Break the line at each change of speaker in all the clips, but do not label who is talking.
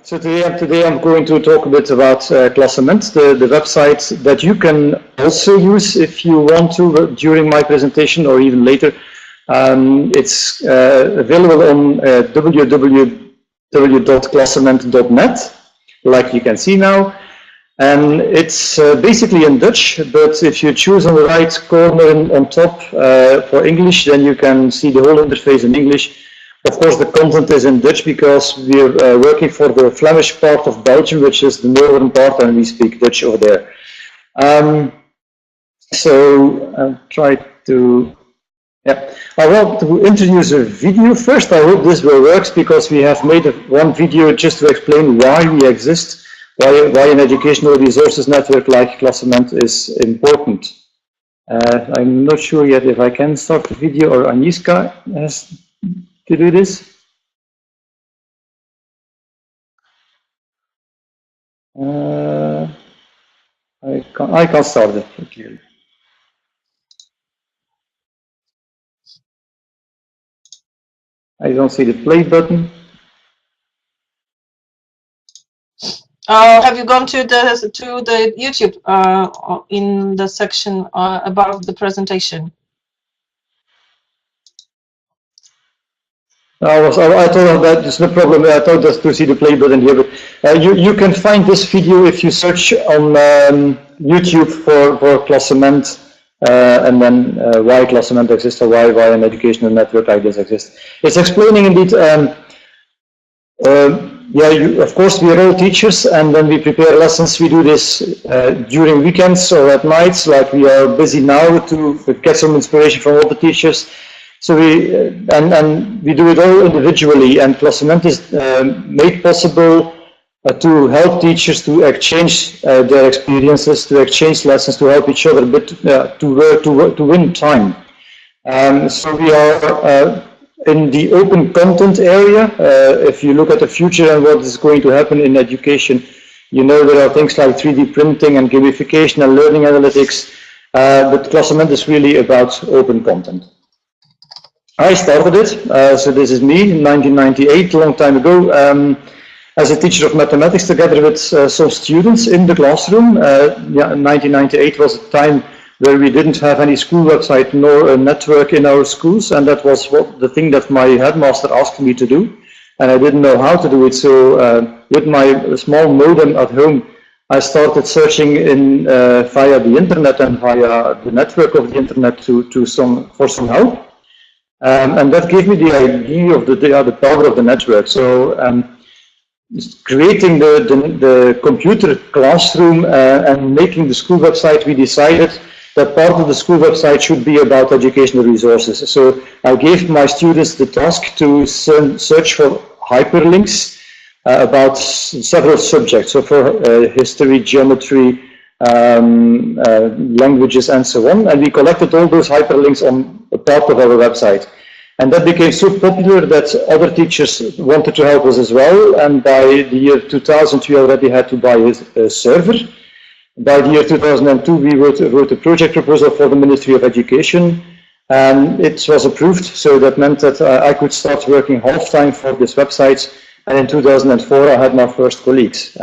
So today I'm going to talk a bit about KlasCement, the website that you can also use if you want to during my presentation or even later. It's available on www.klascement.net, like you can see now. And it's basically in Dutch, but if you choose on the right corner on top for English, then you can see the whole interface in English. Of course, the content is in Dutch because we're working for the Flemish part of Belgium, which is the northern part, and we speak Dutch over there. So I'll try to, I want to introduce a video first. I hope this will work because we have made one video just to explain why we exist, why an educational resources network like KlasCement is important. I'm not sure yet if I can start the video or Aniska has to do this. I can't start it clearly. I don't see the play button.
Have you gone to the YouTube in the section about the presentation?
I thought that there's no problem. I thought just to see the play button here, but you can find this video if you search on YouTube for KlasCement and then why KlasCement exists or why an educational network like this exists. It's explaining indeed. Of course, we are all teachers, and when we prepare lessons, we do this during weekends or at nights. Like we are busy now to get some inspiration from all the teachers. So we do it all individually, and KlasCement is made possible to help teachers to exchange their experiences, to exchange lessons, to help each other, but to win time. So we are in the open content area. If you look at the future and what is going to happen in education, you know there are things like 3D printing and gamification and learning analytics, but KlasCement is really about open content. I started it, so this is me in 1998, a long time ago, as a teacher of mathematics together with some students in the classroom. 1998 was a time where we didn't have any school website nor a network in our schools, and that was the thing that my headmaster asked me to do, and I didn't know how to do it. So with my small modem at home, I started searching via the internet and via the network of the internet for some help. And that gave me the idea of the power of the network. So creating the computer classroom and making the school website, we decided that part of the school website should be about educational resources. So I gave my students the task to search for hyperlinks about several subjects. So for history, geometry, languages and so on, and we collected all those hyperlinks on a part of our website, and that became so popular that other teachers wanted to help us as well. And by the year 2000 we already had to buy a server. By the year 2002 we wrote a project proposal for the Ministry of Education, and it was approved, so that meant that I could start working half-time for this website, and in 2004 I had my first colleagues.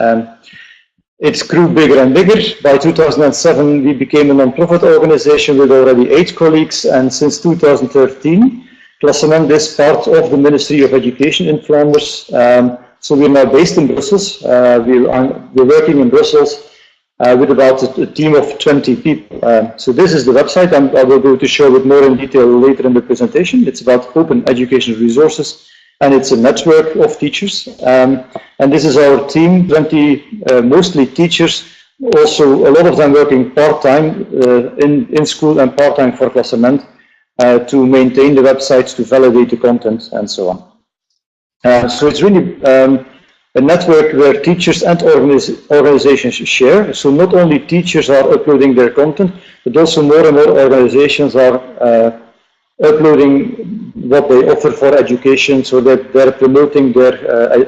It grew bigger and bigger. By 2007, we became a non-profit organization with already 8 colleagues, and since 2013, KlasCement is part of the Ministry of Education in Flanders. So we're now based in Brussels. We're working in Brussels with about a team of 20 people. So this is the website, and I will go to show it more in detail later in the presentation. It's about open educational resources, and it's a network of teachers. And this is our team, 20 mostly teachers, also a lot of them working part-time in school and part-time for KlasCement to maintain the websites, to validate the content and so on. So it's really a network where teachers and organizations share. So not only teachers are uploading their content, but also more and more organizations are uploading what they offer for education, so that they're promoting their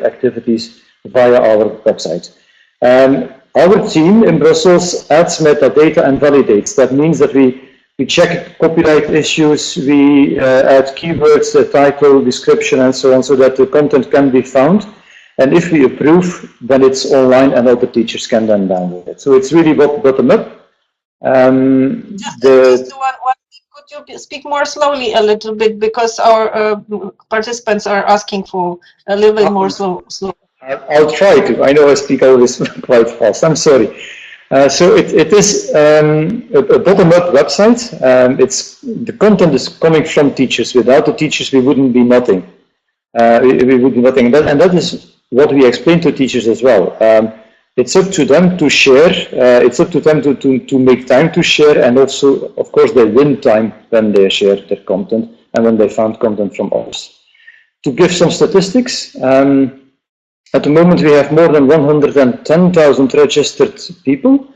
activities via our website. Our team in Brussels adds metadata and validates. That means that we check copyright issues, we add keywords, the title, description, and so on, so that the content can be found. And if we approve, then it's online and all the teachers can then download it. So it's really bottom up.
Just one thing, could you speak more slowly a little bit, because our participants are asking for a little bit more slow.
I'll try to. I know I speak always quite fast. I'm sorry. So it is a bottom-up website. The content is coming from teachers. Without the teachers, we wouldn't be nothing. We would be nothing. And that is what we explain to teachers as well. It's up to them to share. It's up to them to make time to share, and also, of course, they win time when they share their content and when they found content from others. To give some statistics. At the moment, we have more than 110,000 registered people.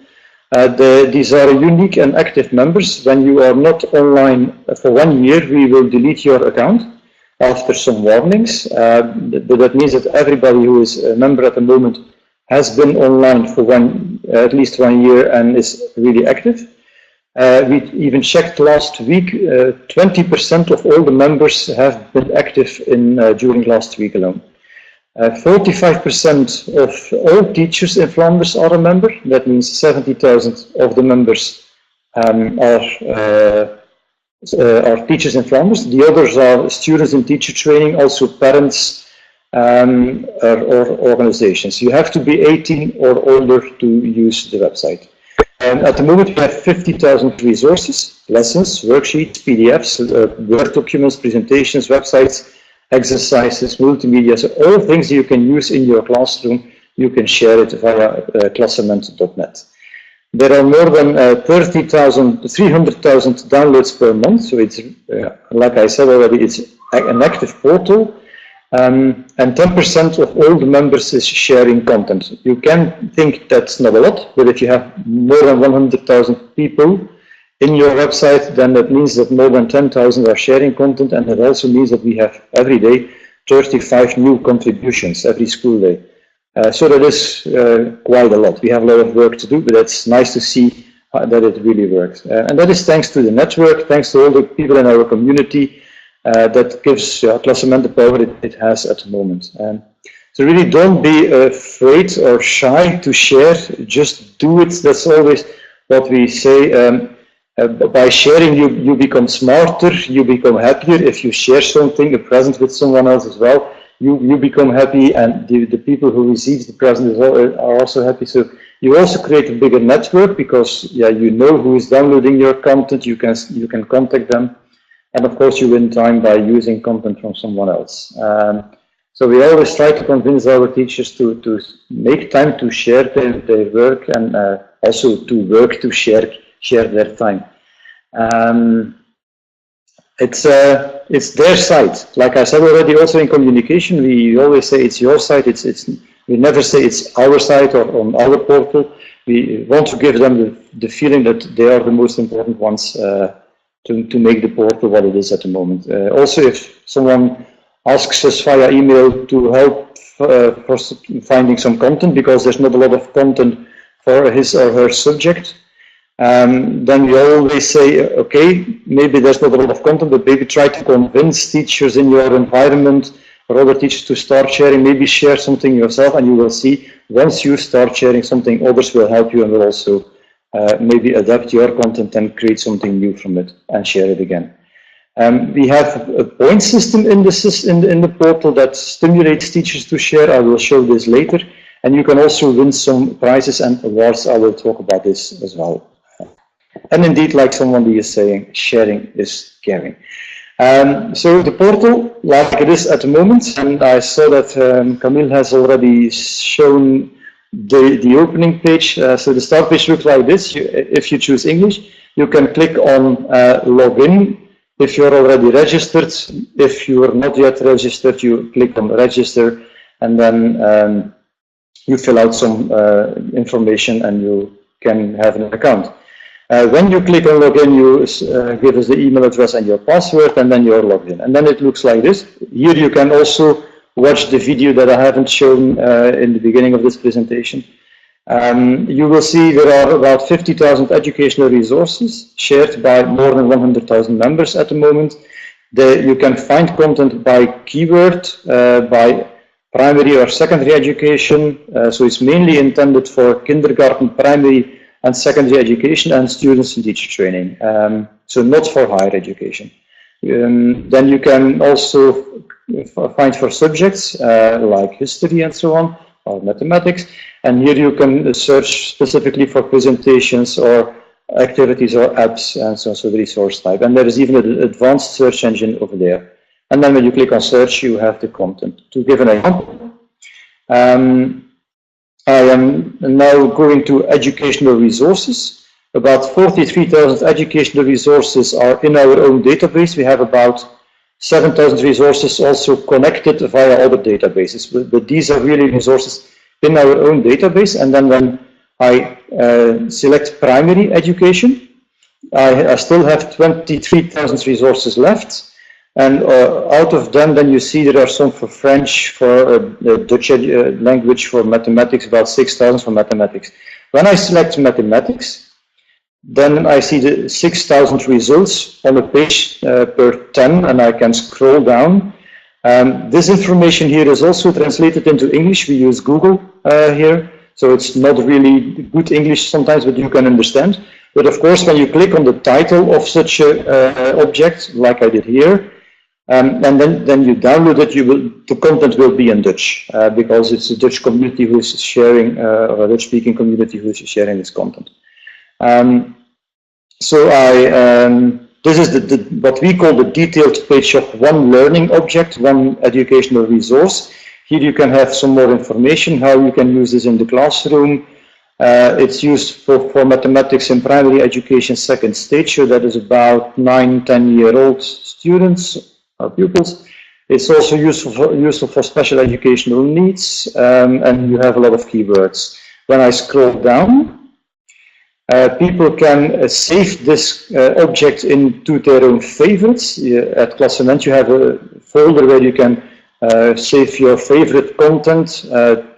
These are unique and active members. When you are not online for 1 year, we will delete your account after some warnings. But that means that everybody who is a member at the moment has been online for at least 1 year and is really active. We even checked last week, 20% of all the members have been active during last week alone. 45% of all teachers in Flanders are a member. That means 70,000 of the members are teachers in Flanders. The others are students in teacher training, also parents or organizations. You have to be 18 or older to use the website. At the moment, we have 50,000 resources, lessons, worksheets, PDFs, Word documents, presentations, websites, exercises, multimedia, so all things you can use in your classroom. You can share it via KlasCement.net. There are more than 300,000 downloads per month, so it's, like I said already, it's an active portal, and 10% of all the members is sharing content. You can think that's not a lot, but if you have more than 100,000 people in your website, then that means that more than 10,000 are sharing content, and it also means that we have every day 35 new contributions every school day. So that is quite a lot. We have a lot of work to do, but it's nice to see that it really works. And that is thanks to the network, thanks to all the people in our community that gives KlasCement the power it has at the moment. So really don't be afraid or shy to share, just do it. That's always what we say. By sharing, you become smarter, you become happier. If you share something, a present with someone else as well, you become happy, and the people who receive the present are also happy. So you also create a bigger network, because you know who is downloading your content, you can contact them, and of course you win time by using content from someone else. So we always try to convince our teachers to make time to share their work, and also to work to share their time. It's their site. Like I said already, also in communication, we always say it's your site. We never say it's our site or on our portal. We want to give them the feeling that they are the most important ones to make the portal what it is at the moment. Also, if someone asks us via email to help for finding some content, because there's not a lot of content for his or her subject, then we always say, okay, maybe there's not a lot of content, but maybe try to convince teachers in your environment or other teachers to start sharing. Maybe share something yourself, and you will see, once you start sharing something, others will help you and will also maybe adapt your content and create something new from it and share it again. We have a point system in the portal that stimulates teachers to share. I will show this later, and you can also win some prizes and awards. I will talk about this as well. And indeed, like somebody is saying, sharing is caring. So the portal, like it is at the moment, and I saw that Camille has already shown the opening page. So the start page looks like this. If you choose English, you can click on login. If you're already registered, if you are not yet registered, you click on register, and then you fill out some information and you can have an account. When you click on login, you give us the email address and your password, and then you're logged in. And then it looks like this. Here you can also watch the video that I haven't shown in the beginning of this presentation. You will see there are about 50,000 educational resources shared by more than 100,000 members at the moment. You can find content by keyword, by primary or secondary education. So it's mainly intended for kindergarten, primary and secondary education and students in teacher training. So not for higher education. Then you can also find for subjects like history and so on, or mathematics. And here you can search specifically for presentations or activities or apps and so on, so the resource type. And there is even an advanced search engine over there. And then when you click on search, you have the content. To give an example, I am now going to educational resources. About 43,000 educational resources are in our own database. We have about 7,000 resources also connected via other databases. But these are really resources in our own database. And then when I select primary education, I still have 23,000 resources left. And out of them, then you see there are some for French, for Dutch language, for mathematics, about 6,000 for mathematics. When I select mathematics, then I see the 6,000 results on a page per 10, and I can scroll down. This information here is also translated into English. We use Google here, so it's not really good English sometimes, but you can understand. But of course, when you click on the title of such an object, like I did here, and then you download it, the content will be in Dutch, because it's a Dutch community who is sharing, or a Dutch-speaking community who is sharing this content. So this is what we call the detailed page of one learning object, one educational resource. Here you can have some more information, how you can use this in the classroom. It's used for mathematics in primary education second stage, so that is about 9-10-year-old students or pupils. It's also useful for special educational needs, and you have a lot of keywords. When I scroll down, people can save this object into their own favorites. At KlasCement you have a folder where you can save your favorite content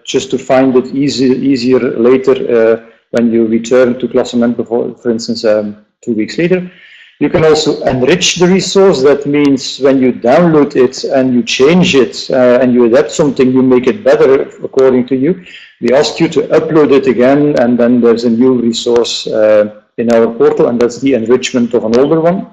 just to find it easier later when you return to KlasCement, for instance, 2 weeks later. You can also enrich the resource. That means when you download it and you change it and you adapt something, you make it better according to you. We ask you to upload it again, and then there's a new resource in our portal, and that's the enrichment of an older one.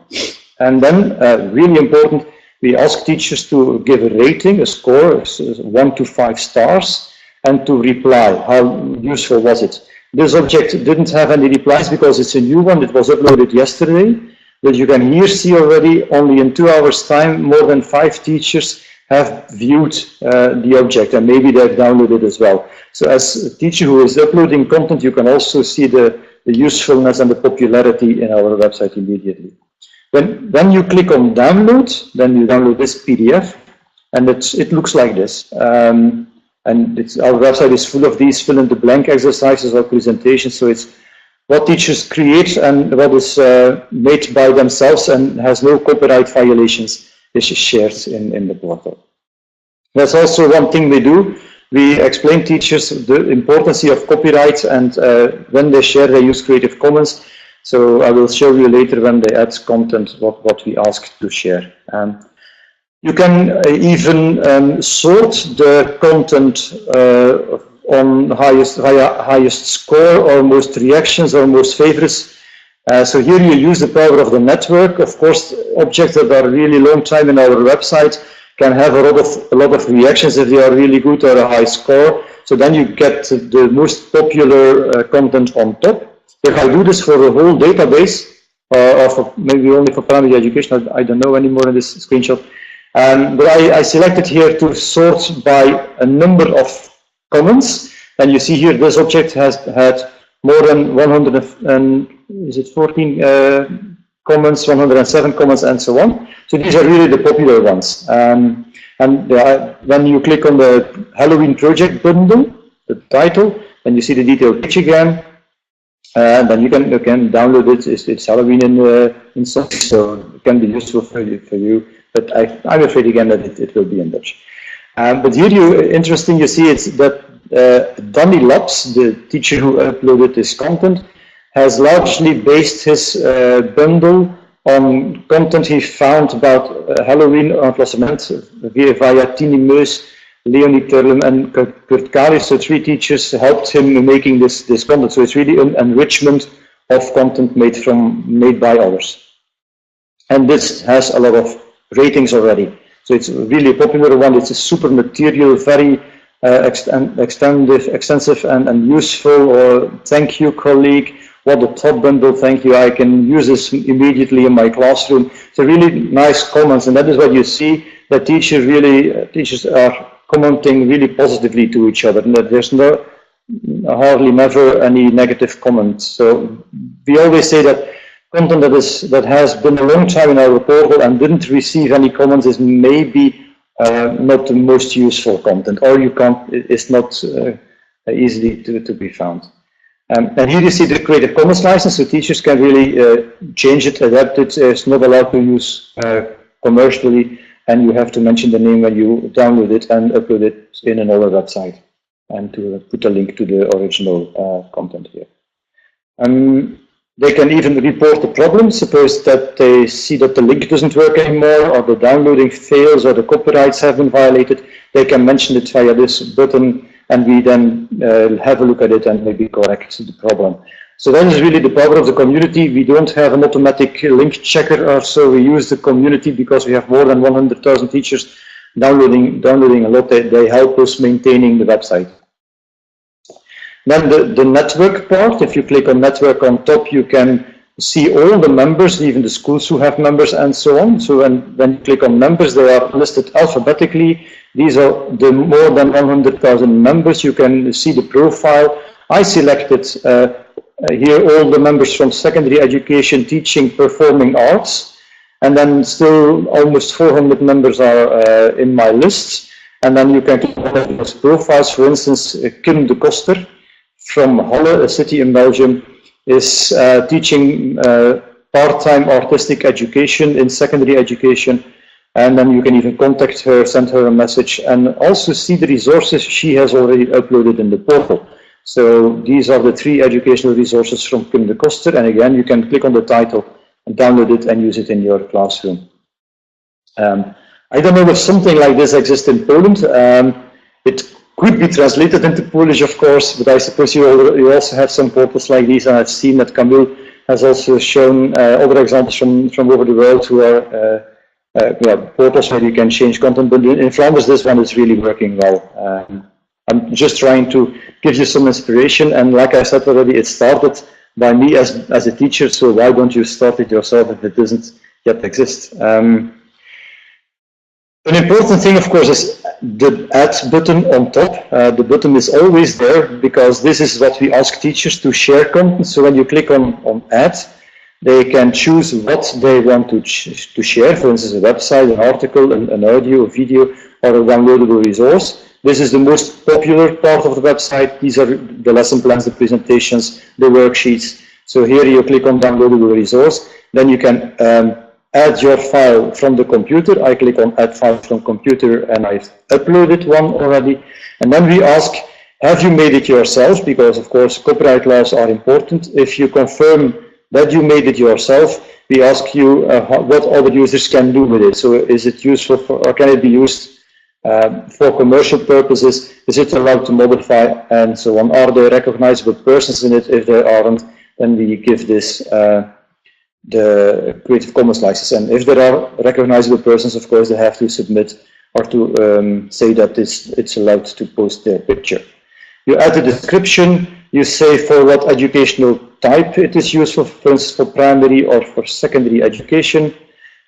And then, really important, we ask teachers to give a rating, a score, 1 to 5 stars, and to reply, how useful was it. This object didn't have any replies because it's a new one, it was uploaded yesterday. But you can here see already, only in 2 hours time, more than 5 teachers have viewed the object, and maybe they've downloaded as well. So as a teacher who is uploading content, you can also see the usefulness and the popularity in our website immediately. When you click on download, then you download this PDF, and it looks like this. And our website is full of these fill-in-the-blank exercises or presentations, so it's what teachers create and what is made by themselves and has no copyright violations is shared in the portal. That's also one thing we do. We explain teachers the importance of copyright, and when they share, they use Creative Commons. So I will show you later when they add content what we ask to share. You can even sort the content on highest score, or most reactions, or most favorites. So here you use the power of the network. Of course, objects that are really long time in our website can have a lot of reactions if they are really good or a high score. So then you get the most popular content on top. If I do this for the whole database, or for maybe only for primary education, I don't know anymore in this screenshot. But I selected here to sort by a number of comments, and you see here this object has had more than 114 comments, 107 comments, and so on. So these are really the popular ones. And when you click on the Halloween project bundle, the title, then you see the detailed page again, and then you can download it. It's Halloween in Sunday, so it can be useful for you. But I'm afraid again that it will be in Dutch. But here, interesting, you see it's that Danny Labs, the teacher who uploaded this content, has largely based his bundle on content he found about Halloween on KlasCement via Tiny Meus Leonie Terlem and Kurt Kali, so 3 teachers helped him in making this content. So it's really an enrichment of content made by others. And this has a lot of ratings already. So it's really a popular one. It's a super material, very extensive and useful, or thank you colleague, what a top bundle, thank you, I can use this immediately in my classroom. So really nice comments, and that is what you see, that teachers are commenting really positively to each other, and that there's hardly never any negative comments. So we always say that content that has been a long time in our portal and didn't receive any comments is maybe not the most useful content, or it's not easily to be found. And here you see the Creative Commons license, so teachers can really change it, adapt it. It's not allowed to use commercially, and you have to mention the name when you download it and upload it in another website, and to put a link to the original content here. They can even report the problem. Suppose that they see that the link doesn't work anymore, or the downloading fails, or the copyrights have been violated. They can mention it via this button, and we then have a look at it and maybe correct the problem. So that is really the power of the community. We don't have an automatic link checker, or so we use the community because we have more than 100,000 teachers downloading a lot. They help us maintaining the website. Then the network part, if you click on network on top, you can see all the members, even the schools who have members and so on. So when you click on members, they are listed alphabetically. These are the more than 100,000 members. You can see the profile. I selected here all the members from secondary education, teaching, performing arts. And then still almost 400 members are in my list. And then you can click on those profiles. For instance, Kim de Koster from Halle, a city in Belgium, is teaching part-time artistic education in secondary education. And then you can even contact her, send her a message, and also see the resources she has already uploaded in the portal. So these are the 3 educational resources from Kim de Koster, and again, you can click on the title and download it and use it in your classroom. I don't know if something like this exists in Poland. It could be translated into Polish, of course, but I suppose you also have some portals like these, and I've seen that Camille has also shown other examples from over the world who are portals where you can change content, but in Flanders this one is really working well. I'm just trying to give you some inspiration, and like I said already, it started by me as a teacher, so why don't you start it yourself if it doesn't yet exist? An important thing, of course, is the add button on top. The button is always there because this is what we ask teachers to share content. So when you click on add, they can choose what they want to share, for instance, a website, an article, an audio, a video, or a downloadable resource. This is the most popular part of the website. These are the lesson plans, the presentations, the worksheets. So here you click on downloadable resource, then you can add your file from the computer. I click on add file from computer and I've uploaded one already. And then we ask, have you made it yourself? Because of course copyright laws are important. If you confirm that you made it yourself, we ask you what other users can do with it. So is it useful for, or can it be used for commercial purposes? Is it allowed to modify and so on? Are there recognizable persons in it? If there aren't, then we give this the Creative Commons license. And if there are recognizable persons, of course, they have to submit or to say that it's allowed to post their picture. You add a description, you say for what educational type it is useful, for instance, for primary or for secondary education.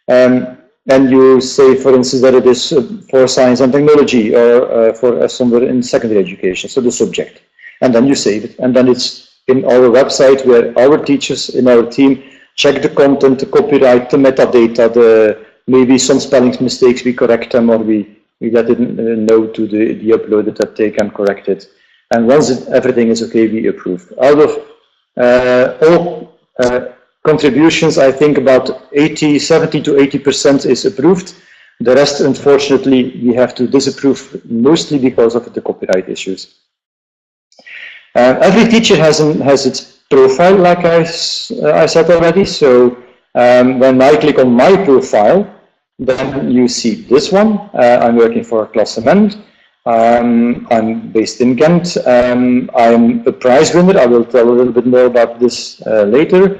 And you say, for instance, that it is for science and technology or for somewhere in secondary education, so the subject. And then you save it. And then it's in our website where our teachers in our team check the content, the copyright, the metadata, maybe some spelling mistakes, we correct them, or we let it know to the uploader that they can correct it. And once everything is okay, we approve. Out of all contributions, I think about 70 to 80% is approved. The rest, unfortunately, we have to disapprove, mostly because of the copyright issues. Every teacher has its profile, like I said already. So when I click on my profile, then you see this one. I'm working for KlasCement. I'm based in Ghent. I'm a prize winner. I will tell a little bit more about this later.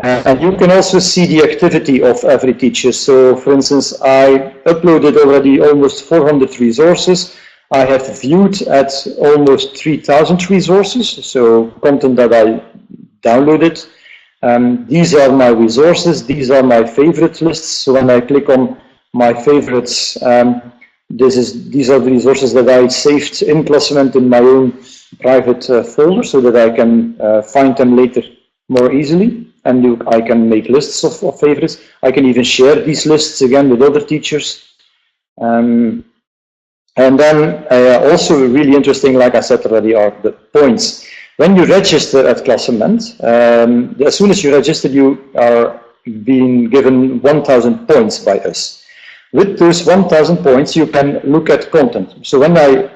And you can also see the activity of every teacher. So, for instance, I uploaded already almost 400 resources. I have viewed at almost 3,000 resources, so content that I downloaded. These are my resources. These are my favorite lists. So when I click on my favorites, these are the resources that I saved in KlasCement in my own private folder, so that I can find them later more easily. And I can make lists of favorites. I can even share these lists again with other teachers. And then also really interesting, like I said already, are the points. When you register at KlasCement, as soon as you register, you are being given 1,000 points by us. With those 1,000 points, you can look at content. So when I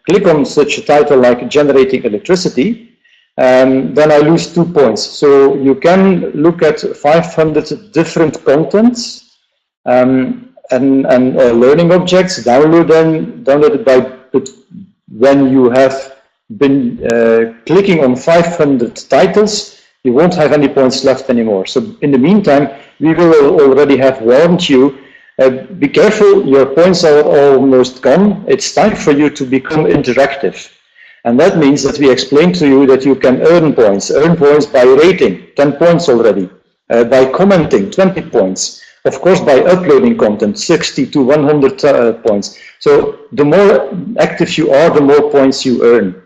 click on such a title like Generating Electricity, then I lose 2 points. So you can look at 500 different contents and learning objects, downloaded by, but when you have been clicking on 500 titles, you won't have any points left anymore. So in the meantime, we will already have warned you, be careful, your points are almost gone. It's time for you to become interactive. And that means that we explain to you that you can earn points by rating, 10 points already, by commenting, 20 points. Of course, by uploading content, 60 to 100 points. So the more active you are, the more points you earn.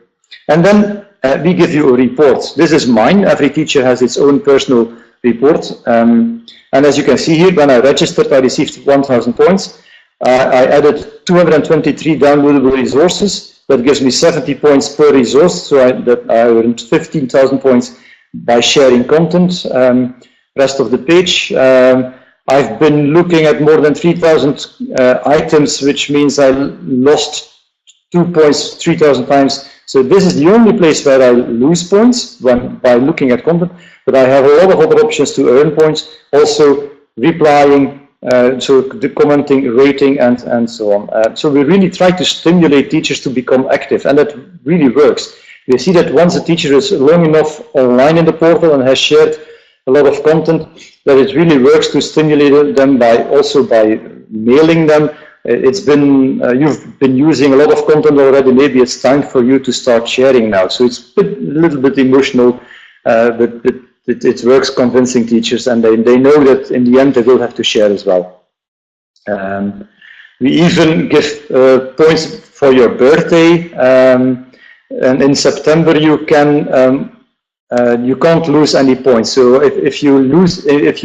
And then we give you a report. This is mine. Every teacher has its own personal report. And as you can see here, when I registered, I received 1,000 points. I added 223 downloadable resources. That gives me 70 points per resource. So I earned 15,000 points by sharing content. Rest of the page. I've been looking at more than 3,000 items, which means I lost 2 points 3,000 times. So this is the only place where I lose points by looking at content, but I have a lot of other options to earn points, also replying, so the commenting, rating, and so on. So we really try to stimulate teachers to become active, and that really works. We see that once a teacher is long enough online in the portal and has shared a lot of content, that it really works to stimulate them by mailing them. It's been you've been using a lot of content already. Maybe it's time for you to start sharing now. So it's a little bit emotional, but it works convincing teachers, and they know that in the end they will have to share as well. We even give points for your birthday, and in September you can't lose any points. So if you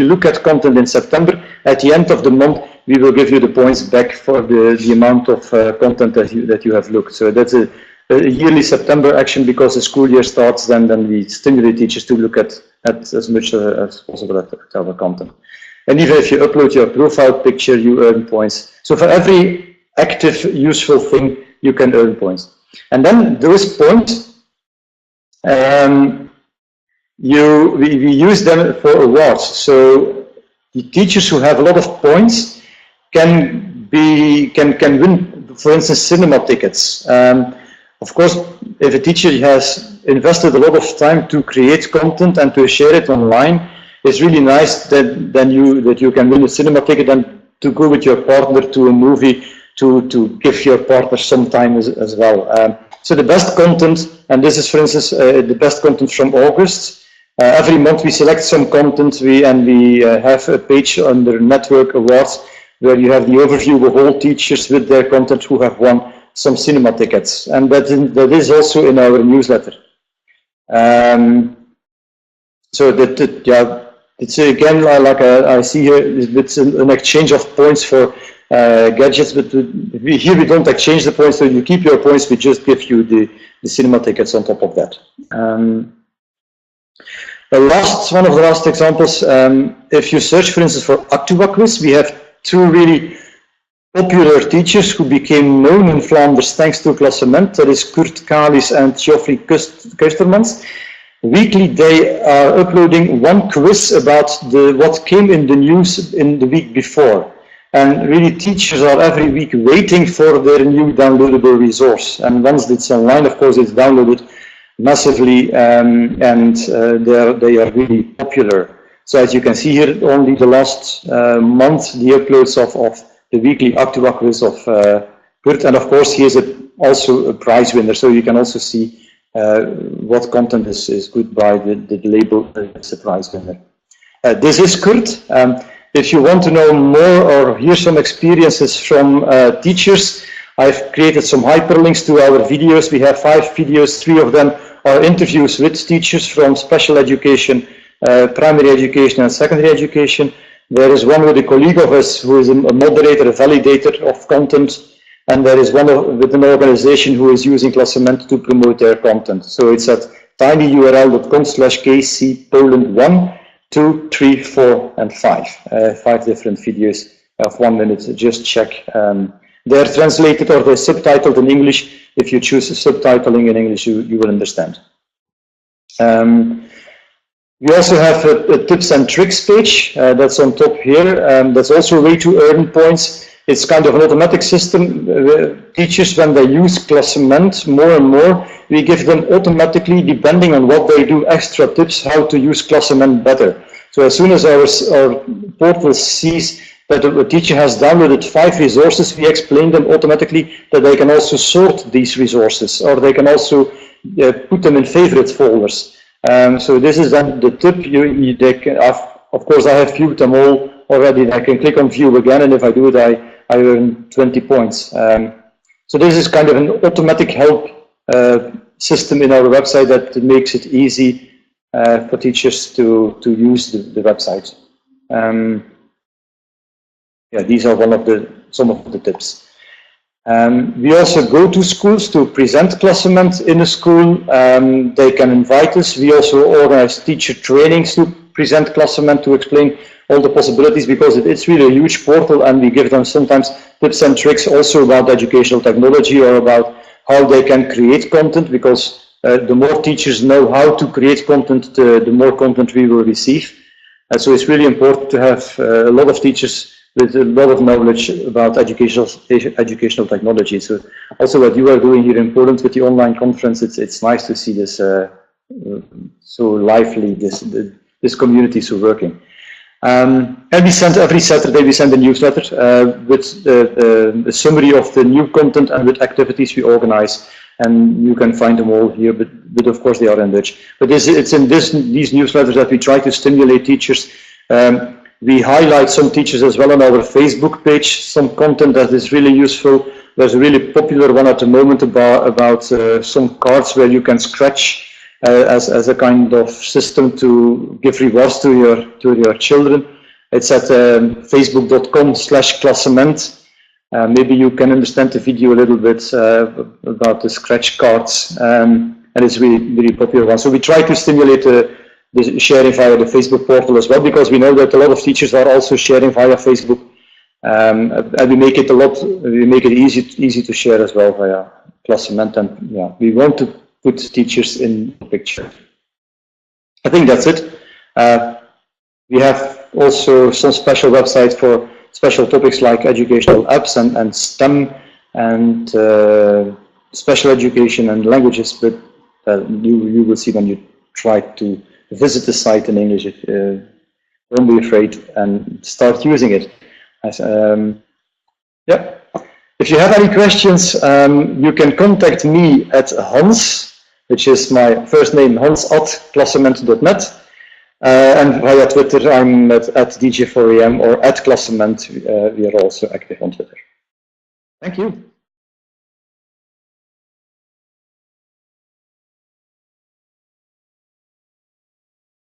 look at content in September, at the end of the month, we will give you the points back for the amount of content that you have looked. So that's a yearly September action, because the school year starts then we stimulate teachers to look at as much as possible at our content. And even if you upload your profile picture, you earn points. So for every active, useful thing, you can earn points. And then those points, we use them for awards. So the teachers who have a lot of points can win, for instance, cinema tickets. Of course, if a teacher has invested a lot of time to create content and to share it online, it's really nice that you can win a cinema ticket and to go with your partner to a movie, to give your partner some time as well. So the best content, and this is, for instance, the best content from August. Every month we select some content, we have a page under Network Awards where you have the overview of all teachers with their content who have won some cinema tickets, and that is also in our newsletter. So it's again like I see here, it's an exchange of points for gadgets, but here we don't exchange the points, so you keep your points, we just give you the cinema tickets on top of that. One of the last examples, if you search, for instance, for Actua Quiz, we have 2 really popular teachers who became known in Flanders thanks to KlasCement. That is Kurt Kalis and Geoffrey Kustermans. Weekly, they are uploading one quiz about what came in the news in the week before. And really, teachers are every week waiting for their new downloadable resource. And once it's online, of course, it's downloaded massively, and they are really popular. So as you can see here, only the last month, the uploads of the weekly Actua quiz of Kurt, and of course, he is also a prize winner, so you can also see what content is good by the label as a prize winner. This is Kurt. If you want to know more or hear some experiences from teachers, I've created some hyperlinks to our videos. We have 5 videos, 3 of them are interviews with teachers from special education, primary education and secondary education. There is one with a colleague of us who is a moderator, a validator of content, and there is one with an organization who is using KlasCement to promote their content. So it's at tinyurl.com/KC-Poland1, 2, 3, 4, and 5. 5 different videos of 1 minute. Just check. They're translated or they're subtitled in English. If you choose subtitling in English, you will understand. We also have a tips and tricks page that's on top here. That's also a way to earn points. It's kind of an automatic system. Teachers, when they use KlasCement more and more, we give them automatically, depending on what they do, extra tips how to use KlasCement better. So as soon as our portal sees that a teacher has downloaded 5 resources, we explain them automatically that they can also sort these resources, or they can also put them in favorite folders. So this is then the tip. Of course, I have viewed them all already. I can click on view again, and if I do it, I earn 20 points. So this is kind of an automatic help system in our website that makes it easy for teachers to use the website. Yeah, these are some of the tips. We also go to schools to present KlasCement in a school. They can invite us. We also organize teacher trainings to present KlasCement, to explain all the possibilities, because it's really a huge portal, and we give them sometimes tips and tricks also about educational technology or about how they can create content, because the more teachers know how to create content, the more content we will receive. So it's really important to have a lot of teachers with a lot of knowledge about educational technology. So also what you are doing here in Poland with the online conference, it's nice to see this so lively, this community so working. And we send every Saturday, we send a newsletter with a summary of the new content and with activities we organize, and you can find them all here, but of course they are in Dutch. But it's in these newsletters that we try to stimulate teachers. We highlight some teachers as well on our Facebook page, some content that is really useful. There's a really popular one at the moment about some cards where you can scratch as a kind of system to give rewards to your children. It's at facebook.com/KlasCement. Maybe you can understand the video a little bit about the scratch cards, and it's really popular one. So we try to stimulate the sharing via the Facebook portal as well, because we know that a lot of teachers are also sharing via Facebook, and we make it easy to share as well via KlasCement, and yeah, we want to put teachers in the picture. I think that's it. We have also some special websites for special topics like educational apps and STEM and special education and languages, but you will see when you try to visit the site in English. Don't be afraid and start using it. Yeah. If you have any questions, you can contact me at Hans, which is my first name, hans@klascement.net. And via Twitter, I'm at DJ4EM or at KlasCement. We are also active on Twitter. Thank you.